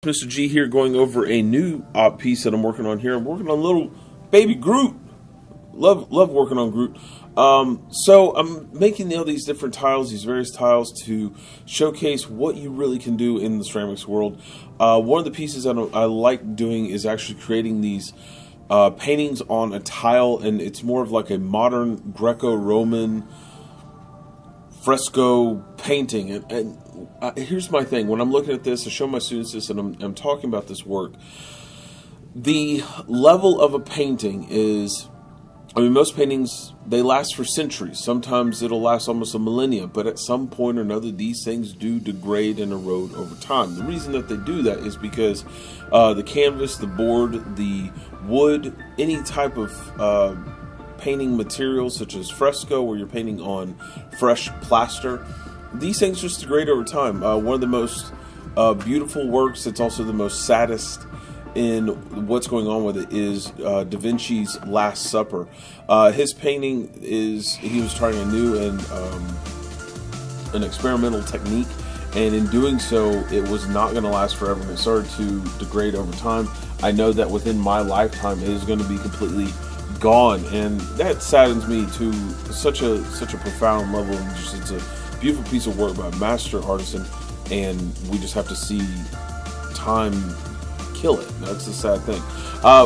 Mr. G here, going over a new op piece that I'm working on here. I'm working on little baby Groot. Love working on Groot. So I'm making all these different tiles, these various tiles, to showcase what you really can do in the ceramics world. One of the pieces that I like doing is actually creating these paintings on a tile, and it's more of like a modern Greco-Roman fresco painting. And here's my thing: when I'm looking at this, I show my students this, and I'm talking about this work. The level of a painting is, I mean, most paintings, they last for centuries. Sometimes it'll last almost a millennia, but at some point or another, these things do degrade and erode over time. The reason that they do that is because the canvas, the board, the wood, any type of painting material such as fresco, where you're painting on fresh plaster, these things just degrade over time. One of the most beautiful works, it's also the most saddest in what's going on with it, is Da Vinci's Last Supper. His painting is, he was trying a new and an experimental technique, and in doing so, it was not going to last forever, and it started to degrade over time. I know that within my lifetime, it is going to be completely gone, and that saddens me to such a profound level. And just, it's a beautiful piece of work by a master artisan, and we just have to see time kill it. That's the sad thing.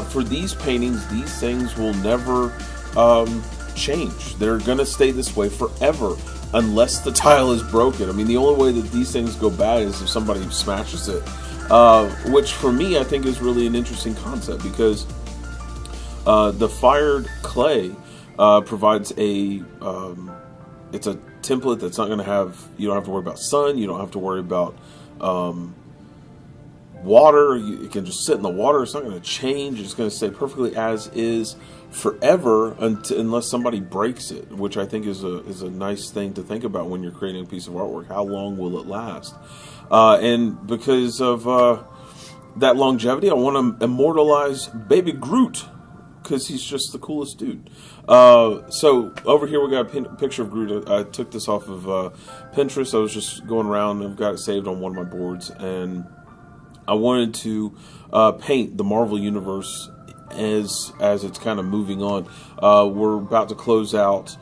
For these paintings, these things will never change. They're gonna stay this way forever unless the tile is broken. I mean, the only way that these things go bad is if somebody smashes it, which for me I think is really an interesting concept, because the fired clay provides a it's a template that's not going to have, you don't have to worry about sun, you don't have to worry about water. It can just sit in the water. It's not going to change. It's going to stay perfectly as is forever unless somebody breaks it, which I think is a nice thing to think about when you're creating a piece of artwork. How long will it last? And because of that longevity, I want to immortalize baby Groot, because he's just the coolest dude. So over here we got a picture of Groot. I took this off of Pinterest. I was just going around, and I've got it saved on one of my boards, and I wanted to paint the Marvel Universe as it's kind of moving on. We're about to close out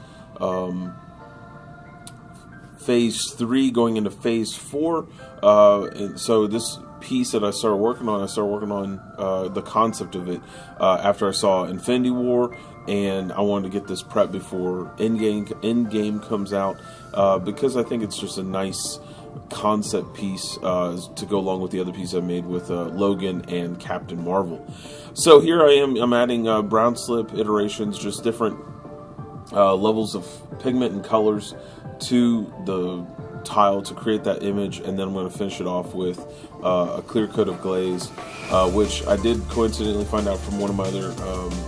Phase 3, going into Phase 4. And so this piece that I started working on the concept of it after I saw Infinity War, and I wanted to get this prepped before Endgame comes out, because I think it's just a nice concept piece to go along with the other piece I made with Logan and Captain Marvel. So here I am. I'm adding brown slip iterations, just different levels of pigment and colors to the tile to create that image, and then I'm going to finish it off with a clear coat of glaze, which I did coincidentally find out from one of my other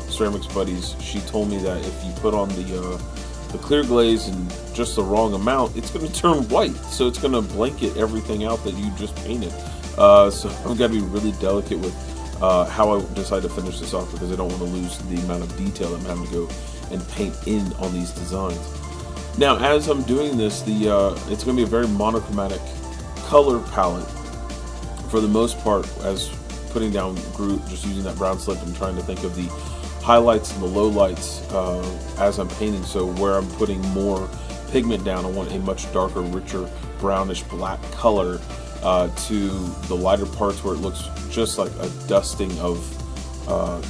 ceramics buddies. She told me that if you put on the clear glaze in just the wrong amount, it's going to turn white, so it's going to blanket everything out that you just painted. So I've got to be really delicate with how I decide to finish this off, because I don't want to lose the amount of detail I'm having to go and paint in on these designs. Now, as I'm doing this, it's going to be a very monochromatic color palette for the most part, as putting down Groot, just using that brown slip and trying to think of the highlights and the lowlights as I'm painting. So where I'm putting more pigment down, I want a much darker, richer, brownish black color to the lighter parts where it looks just like a dusting of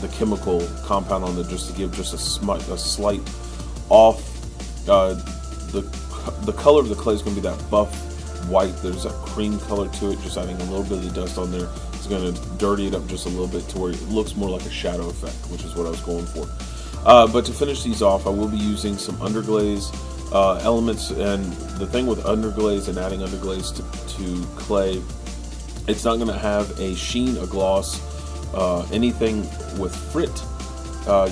the chemical compound on it, just to give just a slight off. The color of the clay is going to be that buff white. There's that cream color to it. Just adding a little bit of the dust on there is going to dirty it up just a little bit to where it looks more like a shadow effect, which is what I was going for. But to finish these off, I will be using some underglaze elements. And the thing with underglaze and adding underglaze to clay, it's not going to have a sheen, a gloss, anything with frit.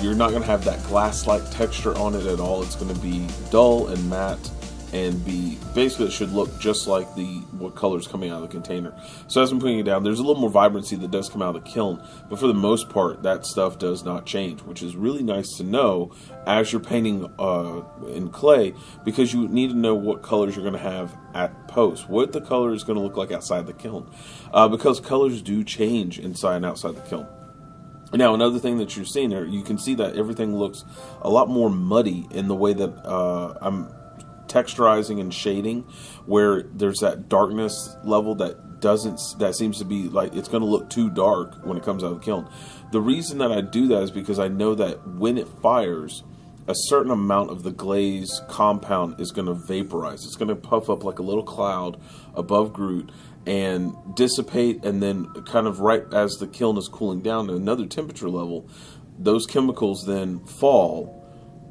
You're not going to have that glass-like texture on it at all. It's going to be dull and matte and be basically it should look just like what color's coming out of the container. So as I'm putting it down, there's a little more vibrancy that does come out of the kiln, but for the most part that stuff does not change, which is really nice to know as you're painting in clay, because you need to know what colors you're going to have at post, what the color is going to look like outside the kiln, because colors do change inside and outside the kiln. Now, another thing that you're seeing there, you can see that everything looks a lot more muddy in the way that I'm texturizing and shading, where there's that darkness level that seems to be like it's going to look too dark when it comes out of the kiln. The reason that I do that is because I know that when it fires, a certain amount of the glaze compound is going to vaporize. It's going to puff up like a little cloud above Groot and dissipate, and then kind of right as the kiln is cooling down to another temperature level, those chemicals then fall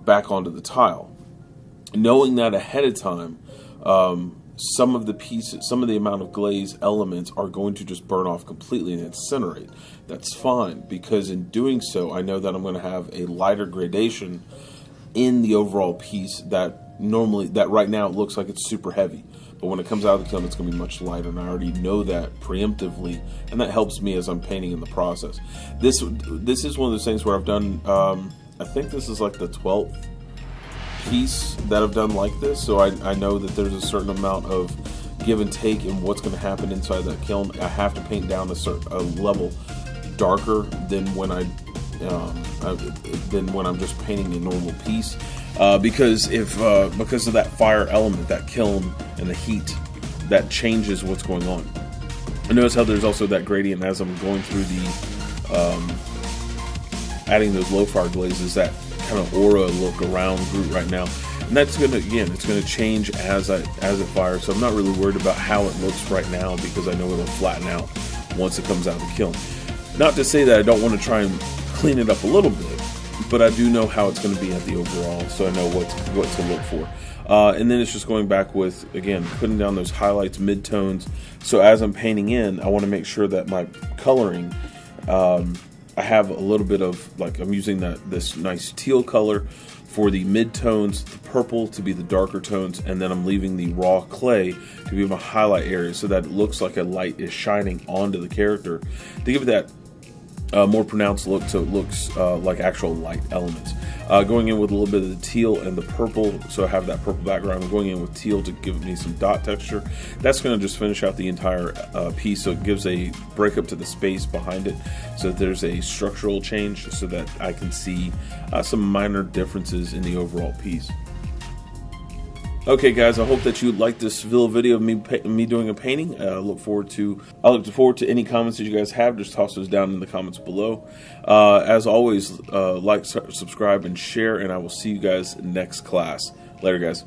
back onto the tile. Knowing that ahead of time, some of the amount of glaze elements are going to just burn off completely and incinerate. That's fine, because in doing so, I know that I'm going to have a lighter gradation in the overall piece that right now it looks like it's super heavy. But when it comes out of the kiln, it's going to be much lighter, and I already know that preemptively, and that helps me as I'm painting in the process. This is one of those things where I've done, I think this is like the 12th piece that I've done like this, so I know that there's a certain amount of give and take in what's going to happen inside that kiln. I have to paint down a level darker than when I'm just painting a normal piece, because of that fire element, that kiln and the heat, that changes what's going on. And notice how there's also that gradient as I'm going through adding those low fire glazes, that kind of aura look around Groot right now. And that's it's gonna change as it fires. So I'm not really worried about how it looks right now, because I know it'll flatten out once it comes out of the kiln. Not to say that I don't want to try and clean it up a little bit, but I do know how it's going to be at the overall, so I know what to look for. And then it's just going back with, again, putting down those highlights, midtones. So as I'm painting in, I want to make sure that my coloring, I have a little bit of, like, I'm using this nice teal color for the midtones, the purple to be the darker tones, and then I'm leaving the raw clay to be my highlight area, so that it looks like a light is shining onto the character to give it that more pronounced look, so it looks like actual light elements. Going in with a little bit of the teal and the purple, so I have that purple background. I'm going in with teal to give me some dot texture. That's going to just finish out the entire piece, so it gives a breakup to the space behind it, so that there's a structural change, so that I can see some minor differences in the overall piece. Okay, guys, I hope that you liked this little video of me doing a painting. I look forward to any comments that you guys have. Just toss those down in the comments below. As always, like, subscribe, and share, and I will see you guys next class. Later, guys.